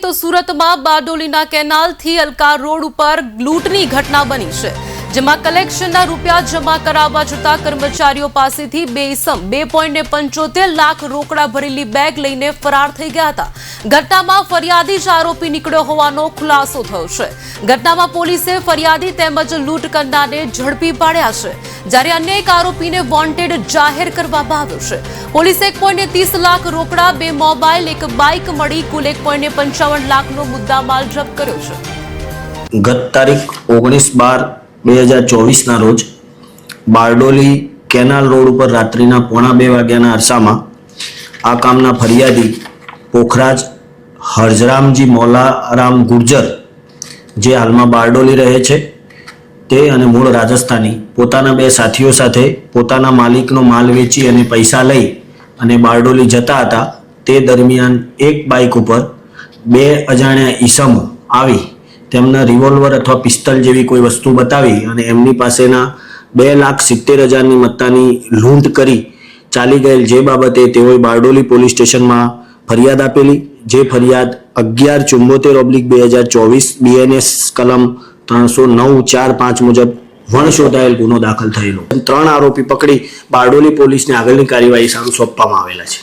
તો સુરતમાં બારડોલીના કેનાલથી અલકા રોડ ઉપર લૂંટની ઘટના બની છે, જેમાં કલેક્શનના રૂપિયા જમા કરાવવા જતા કર્મચારીઓ પાસેથી બે ઇસમ 2.75 લાખ રોકડા ભરેલી બેગ લઈને ફરાર થઈ ગયા હતા. ઘટનામાં ફરિયાદી જ આરોપી નીકળ્યો હોવાનો ખુલાસો થયો છે. ઘટનામાં પોલીસે ફરિયાદી તેમજ લૂંટ કરનારને ઝડપી પાડ્યા છે, જ્યારે અન્ય એક આરોપીને વોન્ટેડ જાહેર કરવામાં આવ્યો છે. પોલીસે 1.30 લાખ રોકડા, 2 મોબાઈલ, 1 બાઇક મળી કુલ 1.55 લાખનો મુદ્દામાલ જપ્ત કર્યો છે. ગત તારીખ 19/12/2024 રોજ બારડોલી કેનાલ રોડ ઉપર રાત્રિના 1:45 વાગ્યાના અરસામાં આ કામના ફરિયાદી પોખરાજ હરજરામજી મોલારામ ગુર્જર, જે હાલમાં બારડોલી રહે છે, તે અને મૂળ રાજસ્થાની પોતાના 2 સાથીઓ સાથે પોતાના માલિકનો માલ વેચી અને પૈસા લઈ અને બારડોલી જતા હતા. તે દરમિયાન એક બાઇક ઉપર 2 અજાણ્યા ઈસમો આવી તેમના રિવોલ્વર અથવા પિસ્તલ જેવી કોઈ વસ્તુ બતાવી અને એમની પાસેના 2,70,000ની મત્તાની લૂંટ કરી ચાલી ગયેલ, જે બાબતે તેઓએ બારડોલી પોલીસ સ્ટેશનમાં ફરિયાદ આપેલી. જે ફરિયાદ 1174/2024 BNS કલમ 309(4)(5) મુજબ વણશોધાયેલ ગુનો દાખલ થયેલો. 3 આરોપી પકડી બારડોલી પોલીસને આગળની કાર્યવાહી સારું સોંપવામાં આવેલા છે.